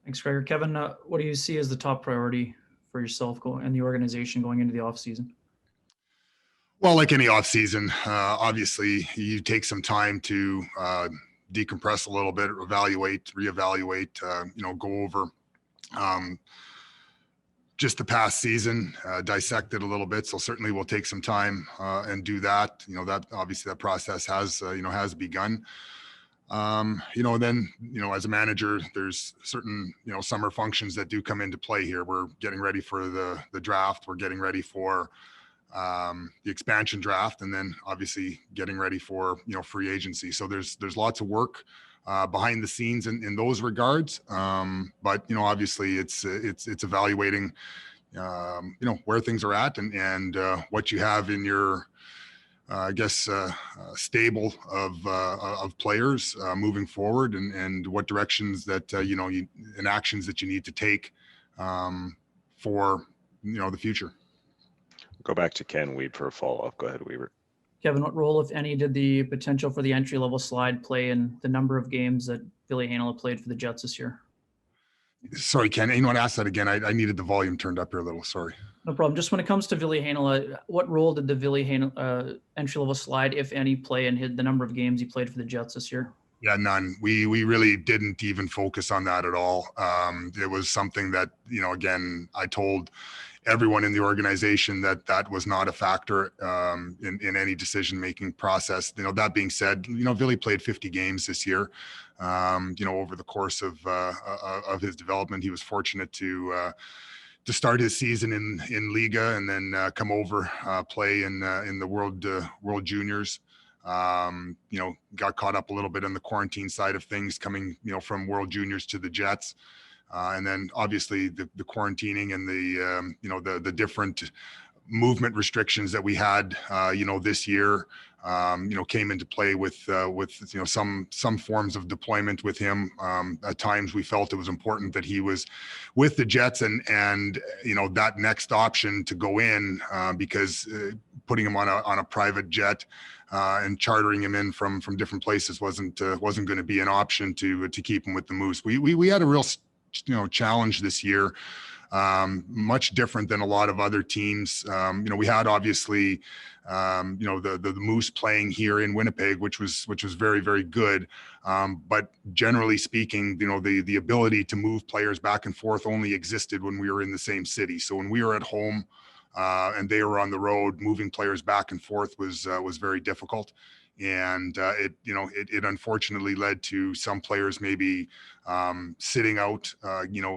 Thanks, Gregor. Kevin, what do you see as the top priority for yourself and the organization going into the off season? Well, like any off season, obviously you take some time to decompress a little bit, reevaluate, go over just the past season, dissect it a little bit. So certainly we'll take some time and do that. That obviously that process has begun. Then, as a manager, there's certain, summer functions that do come into play here. We're getting ready for the draft. We're getting ready for the expansion draft, and then obviously getting ready for, free agency. So there's lots of work behind the scenes in those regards. But, obviously it's evaluating, where things are at and what you have in your, stable of players moving forward, and what directions that and actions that you need to take for the future. Go back to Ken Weed for a follow-up. Go ahead, Weaver. Kevin, what role, if any, did the potential for the entry-level slide play in the number of games that Ville Heinola played for the Jets this year? Sorry, Ken, anyone ask that again? I needed the volume turned up here a little. Sorry. No problem. Just when it comes to Ville Heinola, what role did the Ville Heinola entry-level slide, if any, play in the number of games he played for the Jets this year? Yeah, none. We really didn't even focus on that at all. It was something that, again, I told everyone in the organization that was not a factor in any decision-making process. That being said, Ville played 50 games this year. Over the course of his development, he was fortunate to start his season in Liga, and then come over, play in the World Juniors. Got caught up a little bit on the quarantine side of things, coming from World Juniors to the Jets. And then obviously the quarantining and the different movement restrictions that we had, this year, came into play with some forms of deployment with him. At times we felt it was important that he was with the Jets and that next option to go in, because putting him on a private jet and chartering him in from different places wasn't going to be an option to keep him with the Moose. We had a real challenge this year, much different than a lot of other teams. We had obviously the Moose playing here in Winnipeg, which was very, very good. But generally speaking, the ability to move players back and forth only existed when we were in the same city. So when we were at home and they were on the road, moving players back and forth was very difficult. And it unfortunately led to some players maybe sitting out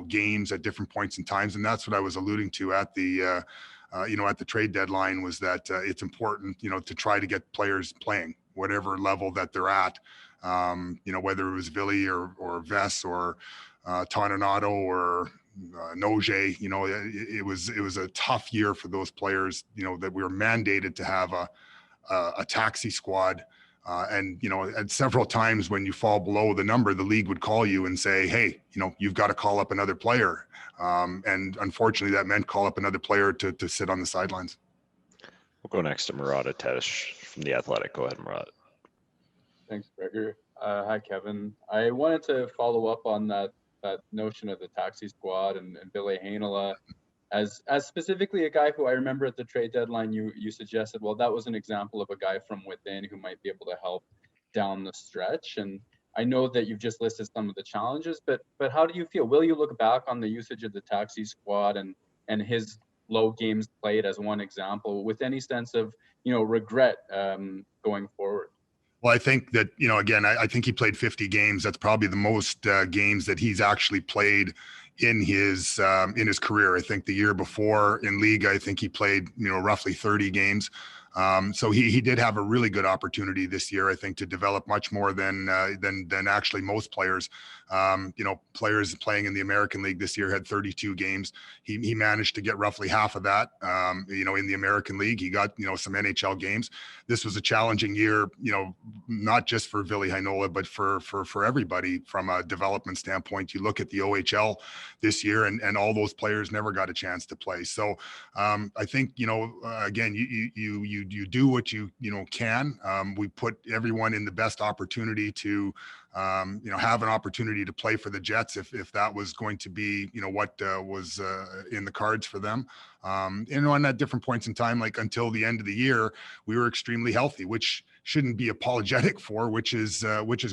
games at different points in times, and that's what I was alluding to at the at the trade deadline, was that it's important to try to get players playing whatever level that they're at, whether it was Ville or Vess or Toninato or Noje. It was a tough year for those players, that we were mandated to have a taxi squad. And at several times when you fall below the number, the league would call you and say, hey, you've got to call up another player. And unfortunately that meant call up another player to sit on the sidelines. We'll go next to Murat Atesh from The Athletic. Go ahead, Murat. Thanks, Gregor. Hi, Kevin. I wanted to follow up on that notion of the taxi squad and Ville Heinola. As specifically a guy who I remember at the trade deadline, you suggested, well, that was an example of a guy from within who might be able to help down the stretch. And I know that you've just listed some of the challenges, but how do you feel? Will you look back on the usage of the taxi squad and his low games played as one example with any sense of, regret going forward? Well, I think that, again, I think he played 50 games. That's probably the most games that he's actually played in his career. I think the year before in league, I think he played, roughly 30 games. So he did have a really good opportunity this year, I think, to develop much more than actually most players. Players playing in the American League this year had 32 games. He managed to get roughly half of that. In the American League, he got some NHL games. This was a challenging year, not just for Ville Heinola, but for everybody from a development standpoint. You look at the OHL this year, and all those players never got a chance to play. So I think again, you do what you can. We put everyone in the best opportunity to have an opportunity to play for the Jets if that was going to be what was in the cards for them. And at different points in time, like until the end of the year, we were extremely healthy, which shouldn't be apologetic for, which is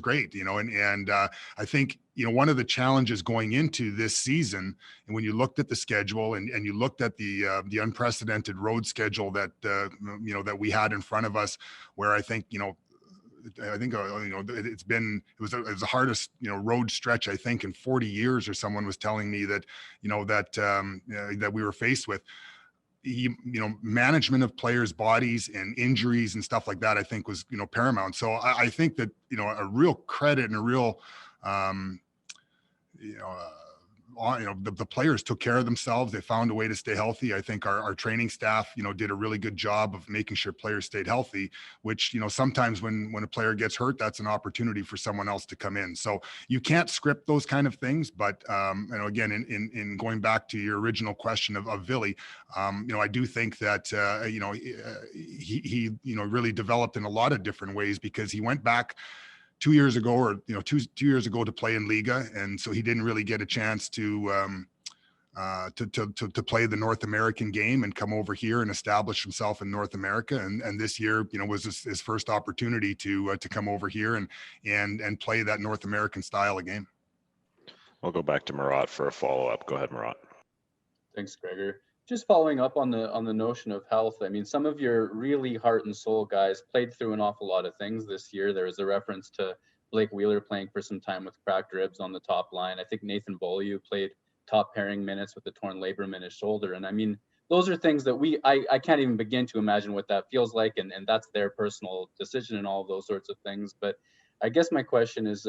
great, and I think one of the challenges going into this season, and when you looked at the schedule and you looked at the unprecedented road schedule that that we had in front of us, where I think it was the hardest road stretch I think in 40 years, or someone was telling me that that we were faced with. Management of players' bodies and injuries and stuff like that, I think was paramount. So I think that a real credit and a real the players took care of themselves. They found a way to stay healthy. I think our training staff, did a really good job of making sure players stayed healthy, which, sometimes when a player gets hurt, that's an opportunity for someone else to come in. So you can't script those kind of things. But, again, in going back to your original question of Villy, I do think that, he really developed in a lot of different ways, because he went back 2 years ago, or 2 years ago, to play in Liga, and so he didn't really get a chance to play the North American game and come over here and establish himself in North America. And this year, was his first opportunity to come over here and play that North American style of game. I'll go back to Murat for a follow-up. Go ahead, Murat. Thanks, Gregor. Just following up on the notion of health. I mean, some of your really heart and soul guys played through an awful lot of things this year. There was a reference to Blake Wheeler playing for some time with cracked ribs on the top line. I think Nathan Beaulieu played top pairing minutes with a torn labrum in his shoulder. And I mean, those are things that I can't even begin to imagine what that feels like. And that's their personal decision and all of those sorts of things. But I guess my question is,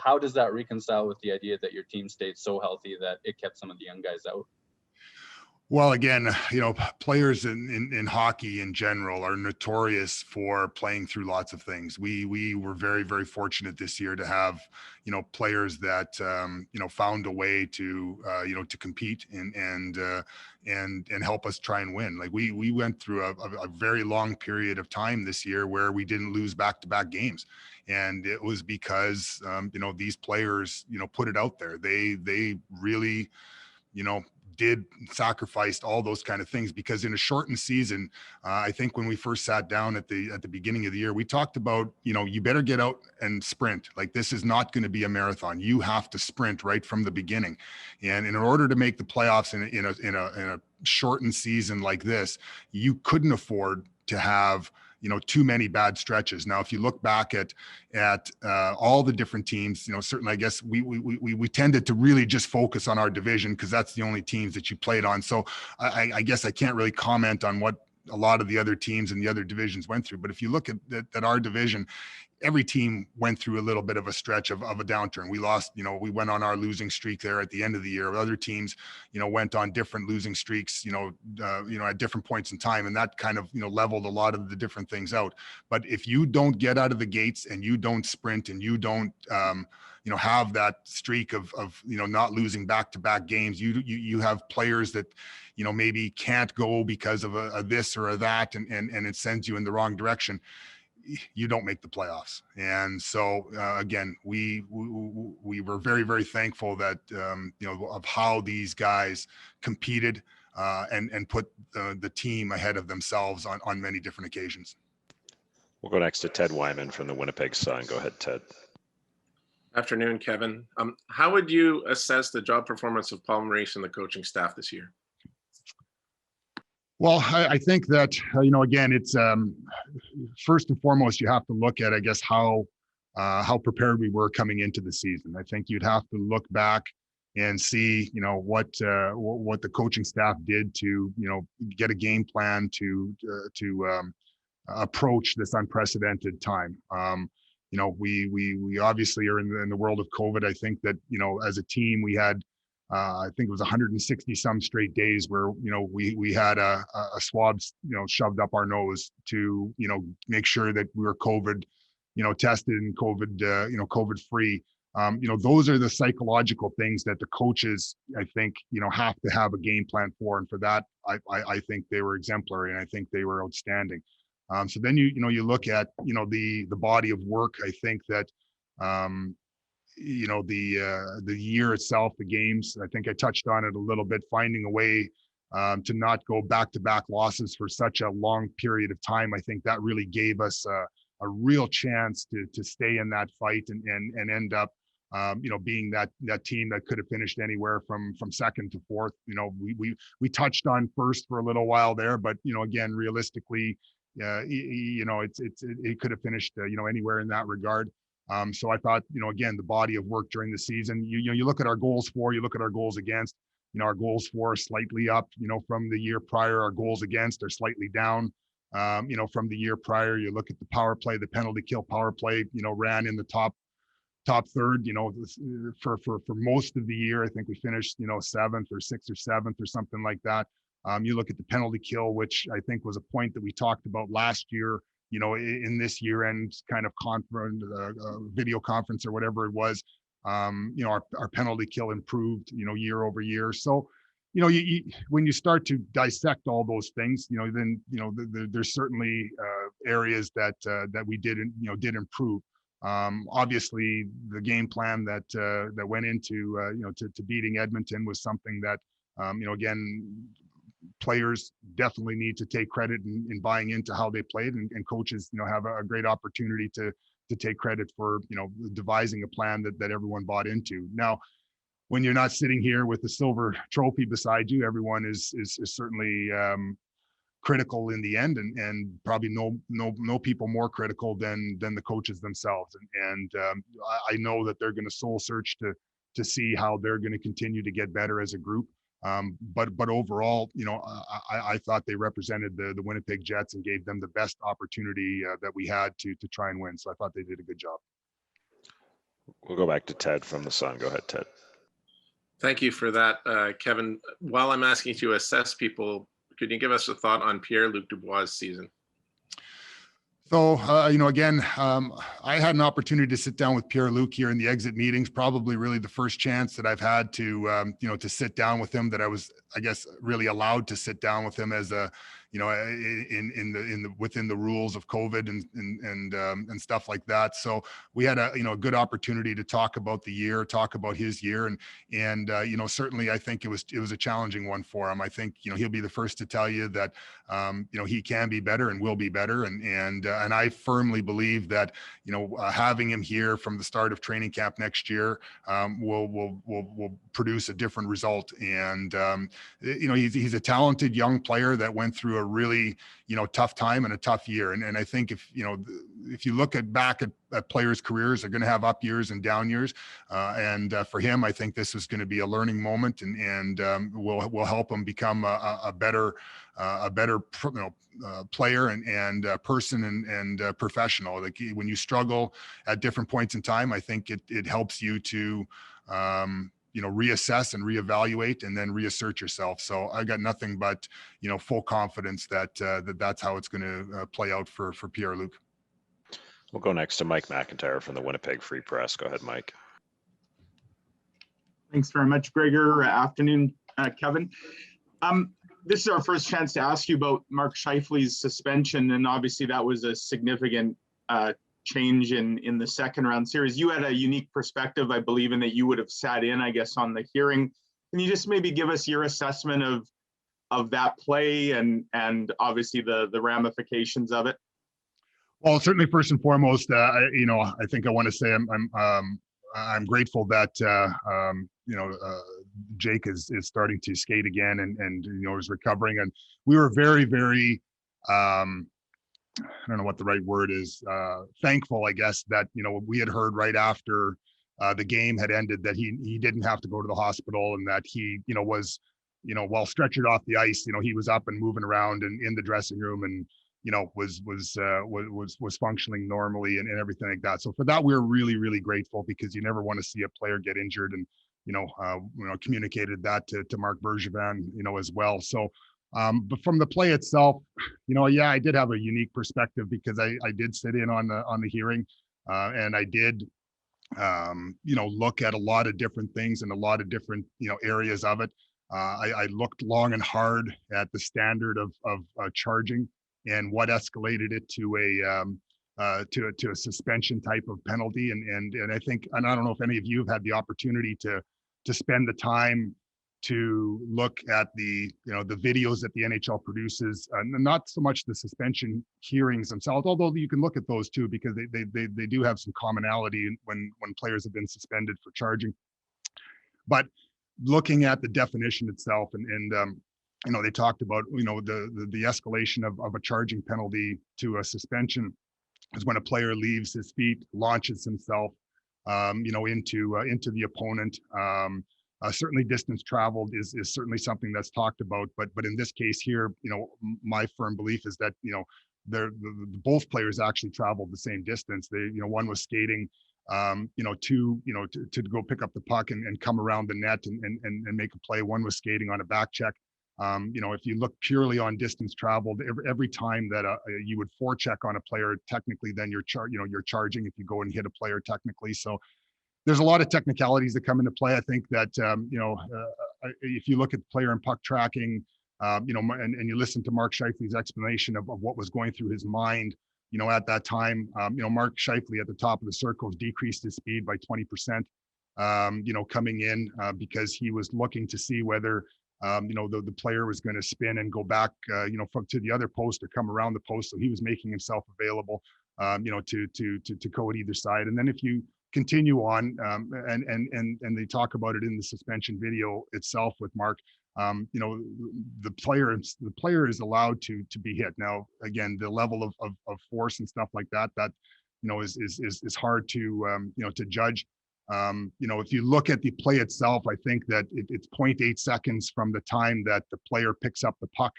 how does that reconcile with the idea that your team stayed so healthy that it kept some of the young guys out? Well, again, players in hockey in general are notorious for playing through lots of things. We were very, very fortunate this year to have, players that, found a way to, to compete and help us try and win. Like we went through a very long period of time this year where we didn't lose back-to-back games. And it was because, these players, put it out there. They really, sacrificed all those kind of things, because in a shortened season, I think when we first sat down at the beginning of the year, we talked about, you better get out and sprint. Like, this is not going to be a marathon. You have to sprint right from the beginning. And in order to make the playoffs in a shortened season like this, you couldn't afford to have too many bad stretches. Now, if you look back at all the different teams, certainly I guess we tended to really just focus on our division, because that's the only teams that you played on. So I guess I can't really comment on what a lot of the other teams in the other divisions went through. But if you look at our division, every team went through a little bit of a stretch of a downturn. We lost, we went on our losing streak there at the end of the year. Other teams, went on different losing streaks, at different points in time. And that kind of, leveled a lot of the different things out. But if you don't get out of the gates and you don't sprint and you don't, have that streak of not losing back-to-back games, you have players that, maybe can't go because of a this or a that, and it sends you in the wrong direction. You don't make the playoffs. And so again, we were very, very thankful that of how these guys competed and put the team ahead of themselves on many different occasions. We'll go next to Ted Wyman from the Winnipeg Sun. Go ahead, Ted. Afternoon, Kevin. How would you assess the job performance of Paul Maurice and the coaching staff this year? Well, I think that, again, it's first and foremost, you have to look at, I guess, how prepared we were coming into the season. I think you'd have to look back and see, what the coaching staff did to, get a game plan to approach this unprecedented time. We obviously are in the world of COVID. I think that, as a team, we had, I think it was 160 some straight days where, we had a swab, shoved up our nose to, make sure that we were COVID, tested and COVID, COVID free. Those are the psychological things that the coaches, I think, have to have a game plan for. And for that, I think they were exemplary, and I think they were outstanding. So then you look at the body of work. I think that the year itself, the games. I think I touched on it a little bit. Finding a way to not go back-to-back losses for such a long period of time. I think that really gave us a real chance to stay in that fight and end up being that team that could have finished anywhere from second to fourth. We touched on first for a little while there, but again, realistically, it could have finished anywhere in that regard. So I thought, again, the body of work during the season, you look at our goals for, you look at our goals against, our goals for are slightly up, from the year prior. Our goals against are slightly down, from the year prior. You look at the power play, the penalty kill power play, ran in the top third, for most of the year. I think we finished, seventh or sixth or seventh or something like that. You look at the penalty kill, which I think was a point that we talked about last year, in this year end kind of conference, video conference or whatever it was. Our penalty kill improved, year over year. So, when you start to dissect all those things, then, there's certainly areas that we did improve. Obviously, the game plan that went into, to beating Edmonton was something that, again, players definitely need to take credit in buying into how they played, and coaches, have a great opportunity to take credit for, devising a plan that everyone bought into. Now, when you're not sitting here with the silver trophy beside you, everyone is certainly critical in the end, and probably no people more critical than the coaches themselves. And I know that they're going to soul search to see how they're going to continue to get better as a group. But overall, I thought they represented the Winnipeg Jets and gave them the best opportunity that we had to try and win. So I thought they did a good job. We'll go back to Ted from the Sun. Go ahead, Ted. Thank you for that, Kevin. While I'm asking you to assess people, could you give us a thought on PierreLuc Dubois' season? So, again, I had an opportunity to sit down with PierreLuc here in the exit meetings, probably really the first chance that I've had to, to sit down with him, that I was, I guess, really allowed to sit down with him as a, within the rules of COVID and stuff like that. So we had a good opportunity to talk about the year, talk about his year, and certainly I think it was a challenging one for him. I think he'll be the first to tell you that he can be better and will be better, and I firmly believe that having him here from the start of training camp next year will produce a different result. And he's a talented young player that went through a really tough time and a tough year. And I think if you look back at players' careers, they're going to have up years and down years. And for him, I think this is going to be a learning moment, and will help him become a better player and person and professional. Like when you struggle at different points in time, I think it helps you to reassess and reevaluate and then reassert yourself. So I got nothing but full confidence that that's how it's going to play out for PierreLuc. We'll go next to Mike McIntyre from the Winnipeg Free Press. Go ahead, Mike. Thanks very much, Gregor. Afternoon, Kevin. This is our first chance to ask you about Mark Scheifele's suspension, and obviously that was a significant change in the second round series. You had a unique perspective, I believe, in that you would have sat in, I guess, on the hearing. Can you just maybe give us your assessment of that play and obviously the ramifications of it? Well, certainly, first and foremost, I think I want to say I'm grateful that Jake is starting to skate again and is recovering, and we were very, very I don't know what the right word is, thankful, I guess, that we had heard right after the game had ended that he didn't have to go to the hospital, and that he was while stretchered off the ice, he was up and moving around and in the dressing room, and was functioning normally and everything like that. So for that, we're really, really grateful, because you never want to see a player get injured, and communicated that to Marc Bergevin as well. So but from the play itself, I did have a unique perspective, because I did sit in on the hearing, and I did look at a lot of different things and a lot of different areas of it. I looked long and hard at the standard of charging and what escalated it to a suspension type of penalty. And I think, and I don't know if any of you have had the opportunity to spend the time to look at the videos that the NHL produces, not so much the suspension hearings themselves, although you can look at those too, because they do have some commonality when players have been suspended for charging. But looking at the definition itself, and they talked about the escalation of a charging penalty to a suspension is when a player leaves his feet, launches himself into the opponent. Certainly distance traveled is certainly something that's talked about, but in this case here, my firm belief is that both players actually traveled the same distance. One was skating to go pick up the puck and come around the net and make a play. One was skating on a back check. If you look purely on distance traveled, every time that you would forecheck on a player, technically then you're charging if you go and hit a player technically. So there's a lot of technicalities that come into play. I think that if you look at player and puck tracking, and you listen to Mark Scheifele's explanation of what was going through his mind, at that time, Mark Scheifele at the top of the circles decreased his speed by 20%, coming in because he was looking to see whether the player was going to spin and go back, from to the other post or come around the post. So he was making himself available, to go at either side. And then if you continue on, and they talk about it in the suspension video itself with Mark, the player is allowed to be hit. Now, again, the level of force and stuff like that is hard to judge. If you look at the play itself, I think that it's 0.8 seconds from the time that the player picks up the puck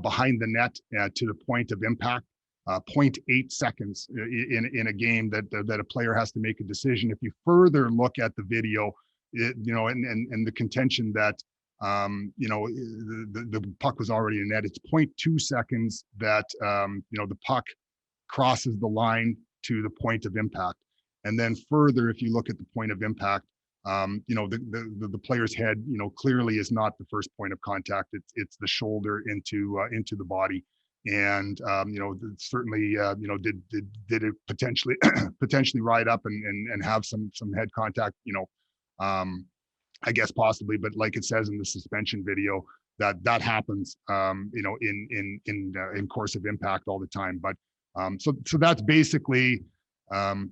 behind the net to the point of impact. 0.8 seconds in a game that a player has to make a decision. If you further look at the video, and the contention that the puck was already in net, it's 0.2 seconds that the puck crosses the line to the point of impact. And then further, if you look at the point of impact, the player's head, clearly is not the first point of contact. It's the shoulder into the body. And certainly did it potentially ride up and have some head contact, I guess possibly, but like it says in the suspension video, that happens in course of impact all the time. But so that's basically I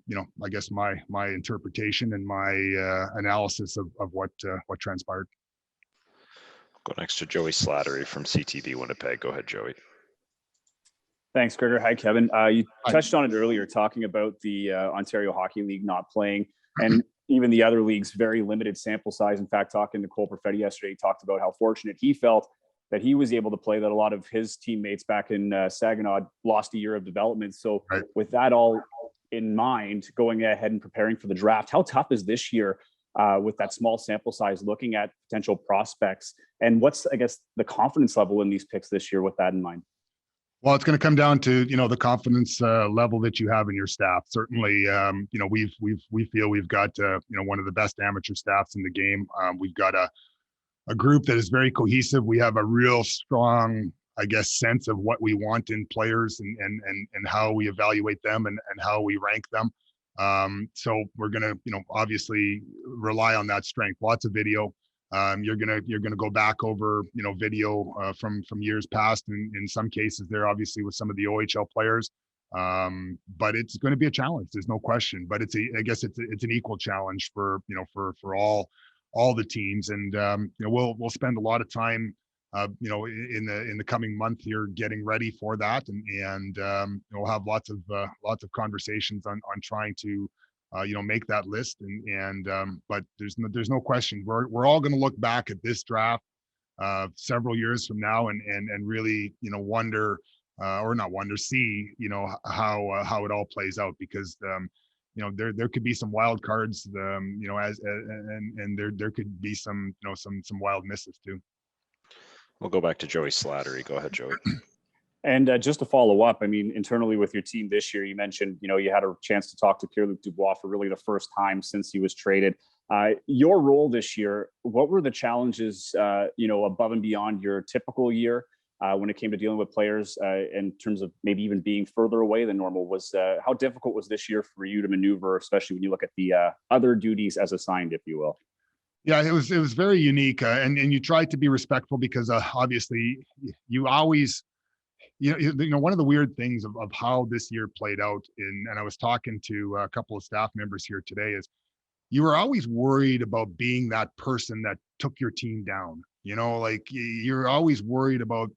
guess my interpretation and my analysis of what transpired. Go next to Joey Slattery from CTV Winnipeg. Go ahead, Joey. Thanks, Gregor. Hi, Kevin. You touched on it earlier, talking about the Ontario Hockey League not playing, and even the other leagues, very limited sample size. In fact, talking to Cole Perfetti yesterday, he talked about how fortunate he felt that he was able to play, that a lot of his teammates back in Saginaw lost a year of development. So with that all in mind, going ahead and preparing for the draft, how tough is this year with that small sample size, looking at potential prospects? And what's, I guess, the confidence level in these picks this year with that in mind? Well, it's going to come down to, the confidence level that you have in your staff. Certainly, we feel we've got, one of the best amateur staffs in the game. We've got a group that is very cohesive. We have a real strong, I guess, sense of what we want in players and how we evaluate them and how we rank them. So we're going to, obviously rely on that strength. Lots of video. You're gonna go back over video from years past, and in some cases there obviously with some of the OHL players, but it's going to be a challenge. There's no question. But I guess it's an equal challenge for all the teams, and we'll spend a lot of time in the coming month here getting ready for that, and we'll have lots of conversations on trying to make that list, but there's no question we're all going to look back at this draft several years from now and really wonder or not wonder, see how it all plays out, because there could be some wild cards, and there could be some wild misses too. We'll go back to Joey Slattery. Go ahead, Joey. And just to follow up, I mean, internally with your team this year, you mentioned, you had a chance to talk to PierreLuc Dubois for really the first time since he was traded. Your role this year, what were the challenges, above and beyond your typical year? when it came to dealing with players in terms of maybe even being further away than normal? How difficult was this year for you to maneuver, especially when you look at the other duties as assigned, if you will? Yeah, it was very unique, and you tried to be respectful because obviously you always, one of the weird things of how this year played out and I was talking to a couple of staff members here today, is you were always worried about being that person that took your team down. Like you're always worried about,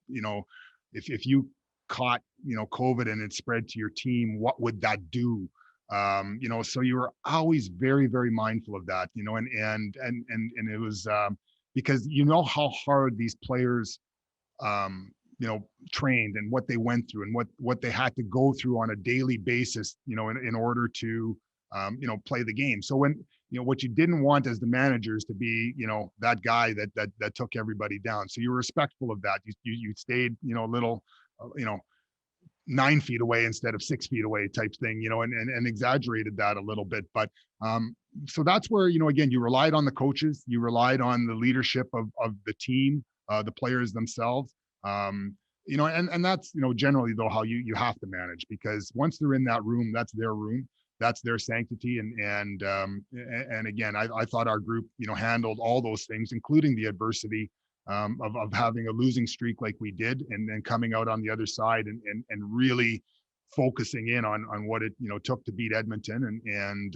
if you caught, COVID and it spread to your team, what would that do? So you were always very, very mindful of that, and it was because how hard these players, trained and what they went through and what they had to go through on a daily basis, in order to, play the game. So when, what you didn't want as the managers to be, that guy that took everybody down. So you were respectful of that. You stayed, a little, 9 feet away instead of 6 feet away type thing, and exaggerated that a little bit. But so that's where, again, you relied on the coaches, you relied on the leadership of the team, the players themselves. And that's, generally though, how you have to manage, because once they're in that room, that's their room, that's their sanctity. And again, I thought our group, handled all those things, including the adversity of having a losing streak like we did, and then coming out on the other side and really focusing in on what it, took to beat Edmonton. And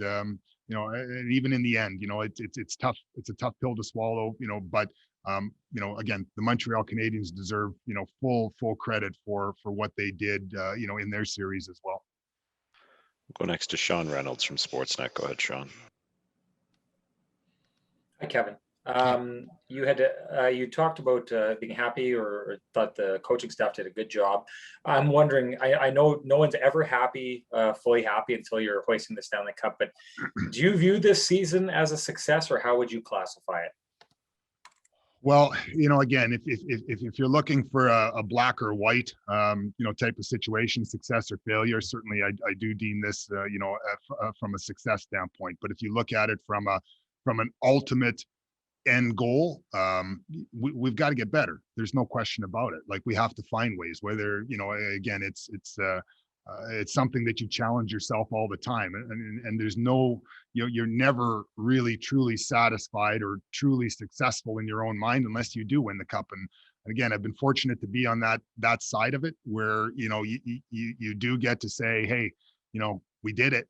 even in the end, it's tough. It's a tough pill to swallow, but again, the Montreal Canadiens deserve, full credit for what they did, in their series as well. We'll go next to Sean Reynolds from Sportsnet. Go ahead, Sean. Hi, Kevin. You talked about being happy or thought the coaching staff did a good job. I'm wondering, I know no one's ever happy, fully happy until you're hoisting the Stanley Cup, but do you view this season as a success, or how would you classify it? Well, again, if you're looking for a black or white, type of situation, success or failure, certainly I do deem this, from a success standpoint. But if you look at it from an ultimate end goal, we've got to get better. There's no question about it. Like, we have to find ways, whether, again, it's something that you challenge yourself all the time, and there's no, you're never really truly satisfied or truly successful in your own mind unless you do win the cup. And again, I've been fortunate to be on that side of it, where you do get to say, hey, we did it.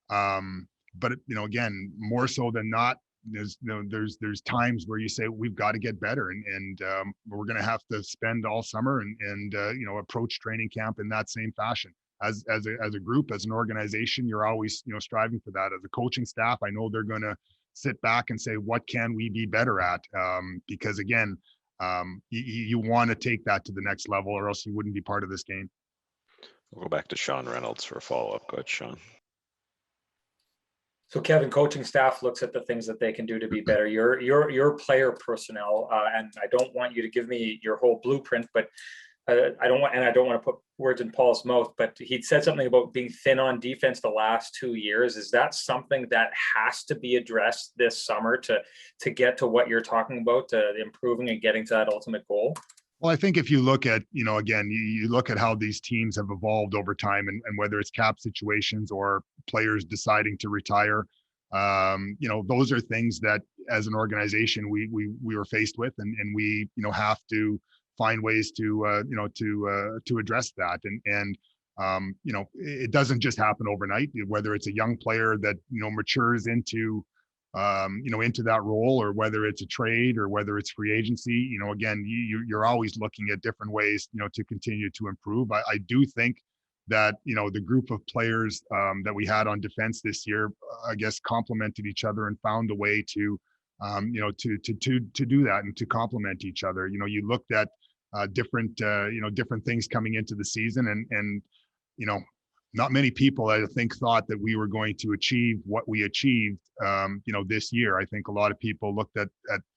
But again, more so than not, there's times where you say we've got to get better, and we're going to have to spend all summer and approach training camp in that same fashion. As a group, as an organization, you're always, striving for that. As a coaching staff, I know they're going to sit back and say, what can we be better at? Because again, you want to take that to the next level, or else you wouldn't be part of this game. We'll go back to Sean Reynolds for a follow-up. Go ahead, Sean. So Kevin, coaching staff looks at the things that they can do to be better. Your player personnel, and I don't want you to give me your whole blueprint, but I don't want to put words in Paul's mouth, but he'd said something about being thin on defense the last 2 years. Is that something that has to be addressed this summer to get to what you're talking about, improving and getting to that ultimate goal? Well, I think if you look at, again, you look at how these teams have evolved over time, and whether it's cap situations or players deciding to retire, those are things that as an organization we were faced with, and we, have to find ways to address that. And it doesn't just happen overnight, whether it's a young player that, matures into that role, or whether it's a trade, or whether it's free agency. Again, you're always looking at different ways, to continue to improve. I do think that, the group of players that we had on defense this year, I guess, complemented each other and found a way to do that and to complement each other. You looked at different things coming into the season, and not many people, I think, thought that we were going to achieve what we achieved, this year. I think a lot of people looked at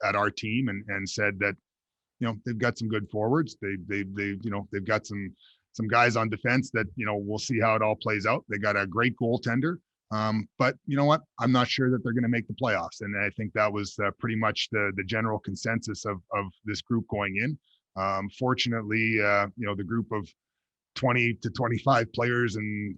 our team and said that, they've got some good forwards. They've got some guys on defense that, we'll see how it all plays out. They got a great goaltender. But you know what? I'm not sure that they're going to make the playoffs. And I think that was pretty much the general consensus of this group going in. Fortunately, the group of 20 to 25 players and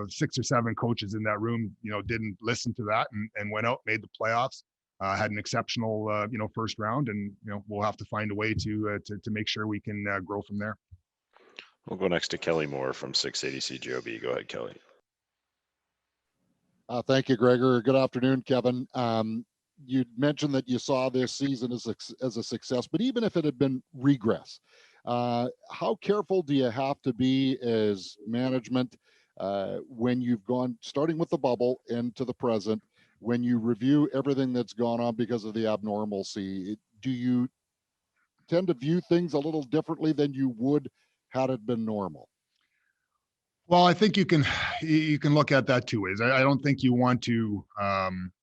6 or 7 coaches in that room didn't listen to that and went out, made the playoffs, had an exceptional first round, and we'll have to find a way to make sure we can grow from there. We'll go next to Kelly Moore from 680 CJOB. Go ahead, Kelly. Thank you, Gregor. Good afternoon, Kevin. You mentioned that you saw this season as a success, but even if it had been regress, how careful do you have to be as management when you've gone, starting with the bubble into the present, when you review everything that's gone on because of the abnormalcy? Do you tend to view things a little differently than you would had it been normal? Well, I think you can look at that 2 ways. I don't think you want to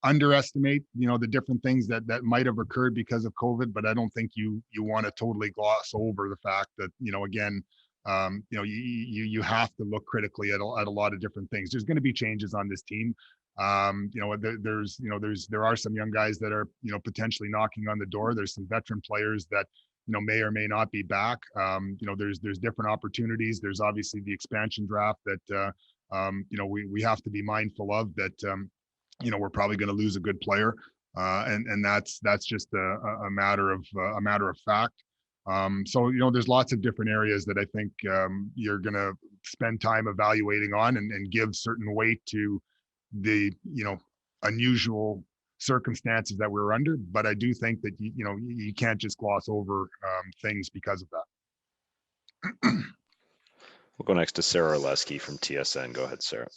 underestimate, the different things that might have occurred because of COVID, but I don't think you want to totally gloss over the fact that, again, you have to look critically at a lot of different things. There's going to be changes on this team. There are some young guys that are, potentially knocking on the door. There's some veteran players that, may or may not be back. There's different opportunities. There's obviously the expansion draft that, we have to be mindful of that, we're probably going to lose a good player. And that's just a matter of fact. So, there's lots of different areas that I think you're going to spend time evaluating on and give certain weight to the, unusual circumstances that we're under. But I do think that, you can't just gloss over things because of that. We'll go next to Sarah Oleski from TSN. Go ahead, Sarah.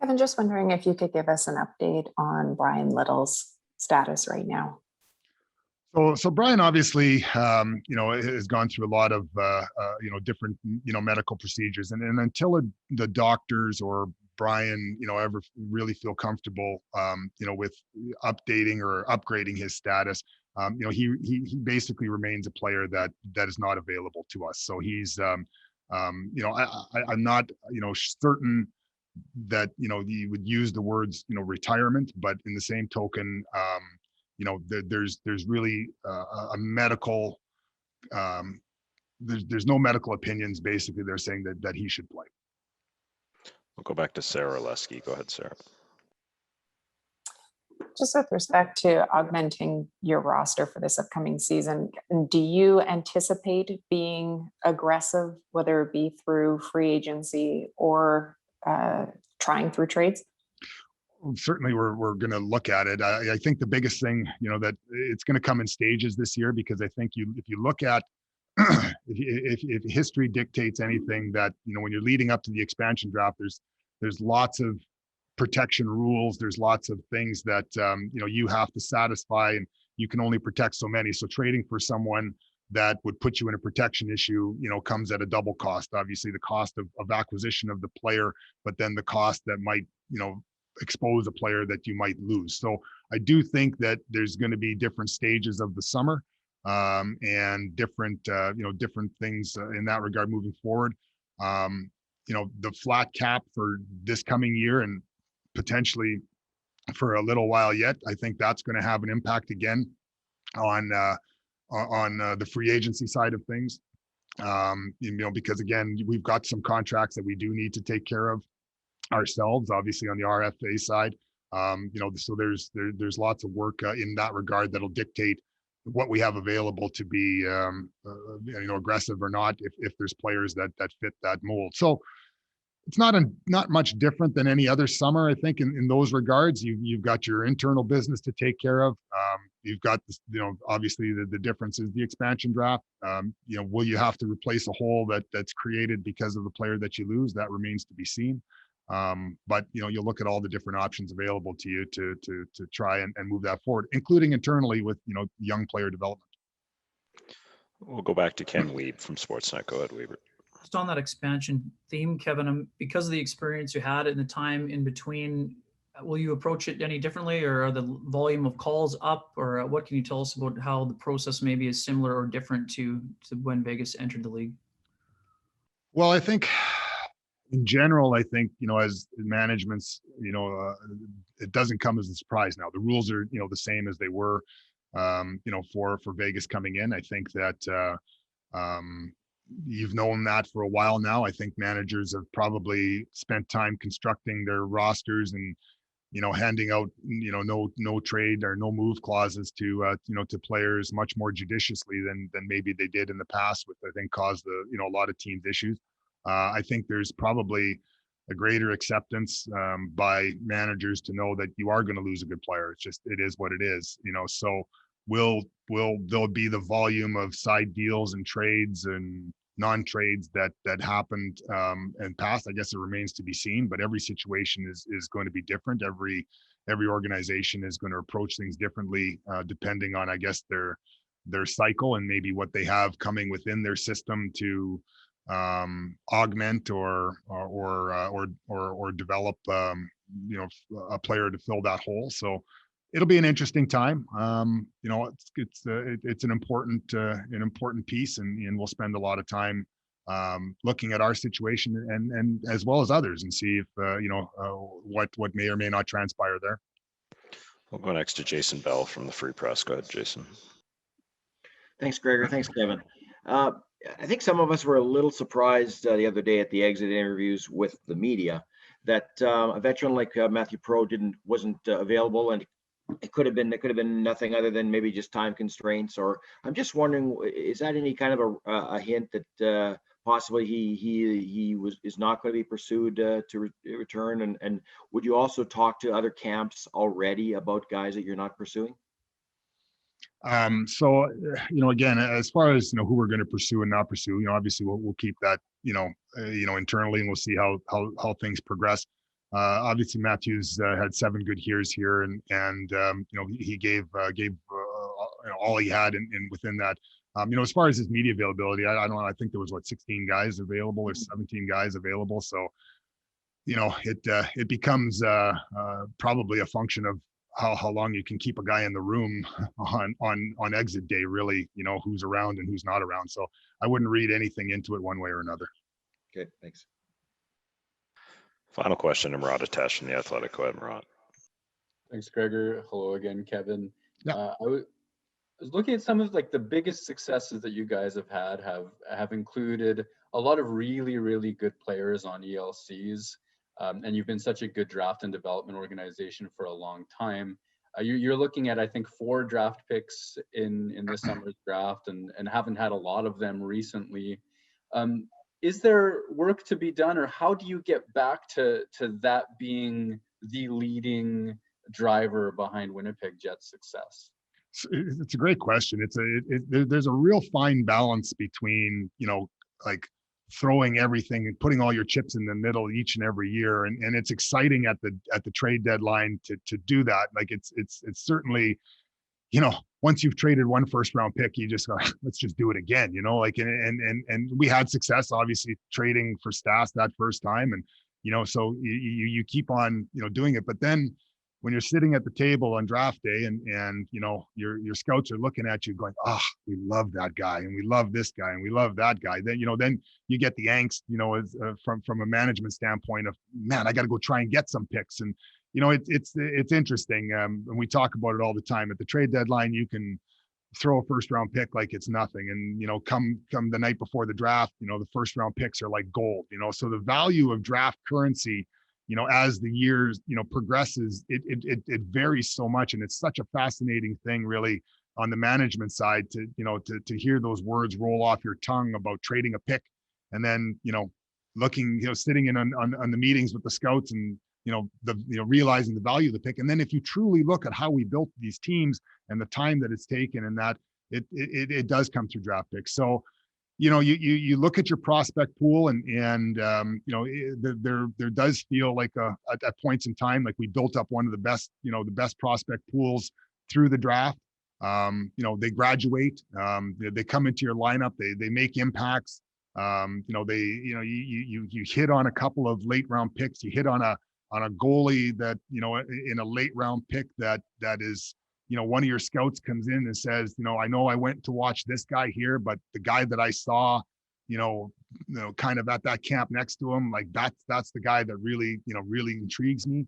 Kevin, just wondering if you could give us an update on Brian Little's status right now. So Brian obviously, has gone through a lot of, different, medical procedures, and until the doctors or Brian, ever really feel comfortable, with updating or upgrading his status, he basically remains a player that is not available to us. So he's, I'm not, certain that, you would use the words, retirement, but in the same token, there's really a medical, there's no medical opinions. Basically, they're saying that he should play. We'll go back to Sarah Oleski. Go ahead, Sarah. Just with respect to augmenting your roster for this upcoming season, do you anticipate being aggressive, whether it be through free agency or trying through trades? Certainly we're going to look at it. I think the biggest thing, that it's going to come in stages this year, because I think if you look at, if history dictates anything, that, when you're leading up to the expansion draft, there's lots of protection rules. There's lots of things that, you have to satisfy, and you can only protect so many. So trading for someone that would put you in a protection issue, comes at a double cost. Obviously the cost of acquisition of the player, but then the cost that might, expose a player that you might lose. So I do think that there's going to be different stages of the summer, and different, different things in that regard moving forward. The flat cap for this coming year and potentially for a little while yet, I think that's going to have an impact again on the free agency side of things. Because again, we've got some contracts that we do need to take care of ourselves, obviously on the RFA side. So there's lots of work in that regard that'll dictate what we have available to be, aggressive or not, if there's players that fit that mold. So it's not much different than any other summer, I think, in those regards. You've got your internal business to take care of. You've got this, obviously the difference is the expansion draft. Will you have to replace a hole that's created because of the player that you lose? That remains to be seen. But you'll look at all the different options available to you to try and move that forward, including internally with young player development. We'll go back to Ken Weeb from Sportsnet. Go ahead, Weber. Just on that expansion theme, Kevin, because of the experience you had in the time in between, will you approach it any differently, or are the volume of calls up, or what can you tell us about how the process maybe is similar or different to when Vegas entered the league? Well, I think in general, as managements, it doesn't come as a surprise now. The rules are, the same as they were. for Vegas coming in. I think that you've known that for a while now. I think managers have probably spent time constructing their rosters and handing out no trade or no move clauses to to players much more judiciously than maybe they did in the past, which I think caused a lot of teams issues. I think there's probably a greater acceptance by managers to know that you are going to lose a good player. It is what it is, so will there'll be the volume of side deals and trades and non-trades that happened in past. I guess it remains to be seen, but every situation is going to be different. Every organization is going to approach things differently depending on, I guess, their cycle and maybe what they have coming within their system to augment or develop a player to fill that hole. So it'll be an interesting time. It's an important piece, and we'll spend a lot of time looking at our situation and as well as others, and see if what may or may not transpire there. We'll go next to Jason Bell from the Free Press. Go ahead, Jason. Thanks, Gregor. Thanks, Kevin. I think some of us were a little surprised the other day at the exit interviews with the media that a veteran like Matthew Proehl wasn't available, and it could have been nothing other than maybe just time constraints. Or I'm just wondering, is that any kind of a hint that possibly he is not going to be pursued to return? And would you also talk to other camps already about guys that you're not pursuing? So again, as far as who we're going to pursue and not pursue, obviously we'll keep that internally, and we'll see how things progress. Obviously Matthew's had 7 good years here, and he gave all he had in within that. As far as his media availability, I don't know. I think there was 16 guys available or 17 guys available. So it becomes probably a function of how long you can keep a guy in the room on exit day, really, who's around and who's not around. So I wouldn't read anything into it one way or another. Okay, thanks. Final question to Murat Atesh from The Athletic. Go ahead, Murat. Thanks, Gregor. Hello again, Kevin. Yeah. I was looking at some of the biggest successes that you guys have included a lot of really, really good players on ELCs. And you've been such a good draft and development organization for a long time. You're looking at, I think, 4 draft picks in this summer's draft, and haven't had a lot of them recently. Is there work to be done, or how do you get back to that being the leading driver behind Winnipeg Jets' success? It's a great question. There's a real fine balance between, throwing everything and putting all your chips in the middle each and every year. And it's exciting at the trade deadline to do that. It's certainly, once you've traded 1 first-round pick, you just go, let's just do it again, and we had success, obviously, trading for Stas that first time. And, so you keep on, doing it. But then when you're sitting at the table on draft day and your scouts are looking at you going, we love that guy, and we love this guy, and we love that guy, then then you get the angst, from a management standpoint of, man, I got to go try and get some picks. And it's interesting, and we talk about it all the time. At the trade deadline, you can throw a first-round pick like it's nothing, and come the night before the draft, the first-round picks are like gold. So the value of draft currency, as the years, progresses, it varies so much. And it's such a fascinating thing, really, on the management side to hear those words roll off your tongue about trading a pick, and then, looking, sitting in on the meetings with the scouts and, realizing the value of the pick. And then if you truly look at how we built these teams and the time that it's taken, and that it does come through draft picks. So, you look at your prospect pool, and there does feel like at points in time, like we built up one of the best prospect pools through the draft. They graduate, they come into your lineup, they make impacts. You hit on a couple of late round picks. You hit on a goalie that, in a late round pick that is, one of your scouts comes in and says, I know I went to watch this guy here, but the guy that I saw, kind of at that camp next to him, like that's the guy that really, really intrigues me.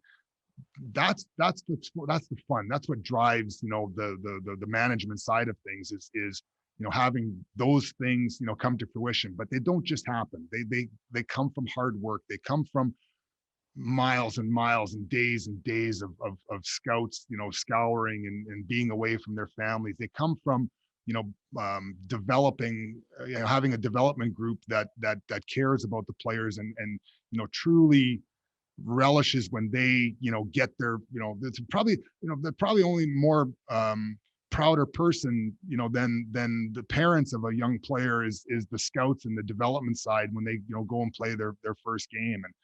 that's the fun. That's what drives, the management side of things is having those things, come to fruition. But they don't just happen. They come from hard work. They come from miles and miles and days of scouts, scouring and being away from their families. They come from, developing, having a development group that cares about the players and truly relishes when they, get their, it's probably, they're probably only more prouder person, than the parents of a young player is the scouts and the development side when they, go and play their first game. And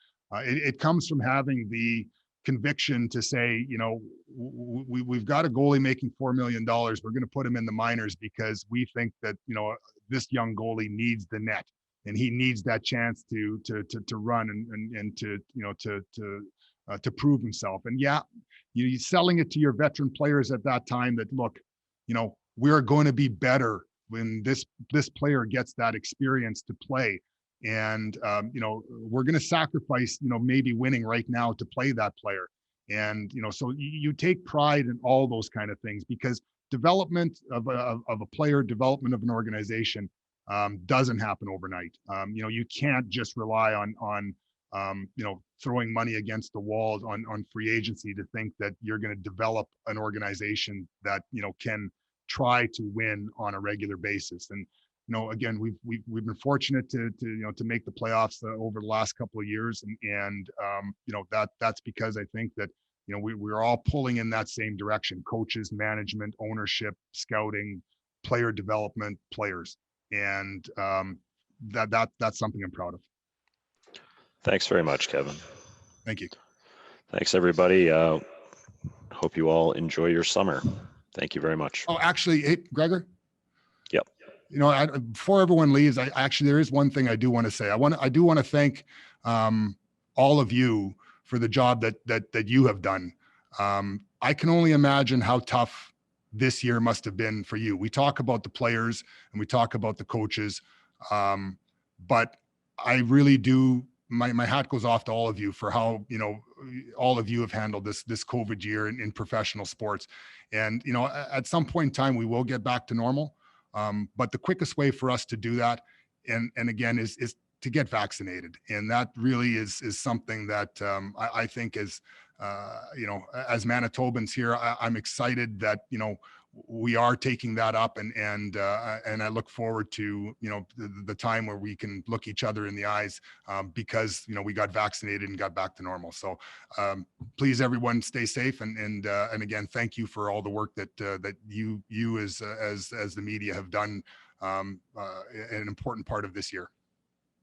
it comes from having the conviction to say, we've got a goalie making $4 million. We're going to put him in the minors because we think that, this young goalie needs the net and he needs that chance to run and to prove himself. And yeah, you're selling it to your veteran players at that time that, look, we're going to be better when this player gets that experience to play. And, we're going to sacrifice, maybe winning right now to play that player. And, so you take pride in all those kind of things because development of a player, development of an organization doesn't happen overnight. You can't just rely on throwing money against the walls on free agency to think that you're going to develop an organization that, can try to win on a regular basis. And, again, we've been fortunate to make the playoffs over the last couple of years. And that's because I think that, we're all pulling in that same direction: coaches, management, ownership, scouting, player development, players. And that's something I'm proud of. Thanks very much, Kevin. Thank you. Thanks, everybody. Hope you all enjoy your summer. Thank you very much. Oh, actually, hey, Gregor. Yep. Before everyone leaves, there is one thing I do want to say. I do want to thank all of you for the job that you have done. I can only imagine how tough this year must have been for you. We talk about the players and we talk about the coaches, but I really do. My hat goes off to all of you for how, all of you have handled this COVID year in professional sports. And, at some point in time, we will get back to normal. But the quickest way for us to do that, and again, is to get vaccinated. And that really is something that I think is, as Manitobans here, I'm excited that, we are taking that up and I look forward to, the time where we can look each other in the eyes because, we got vaccinated and got back to normal. So please, everyone, stay safe. And again, thank you for all the work that you as the media have done, an important part of this year.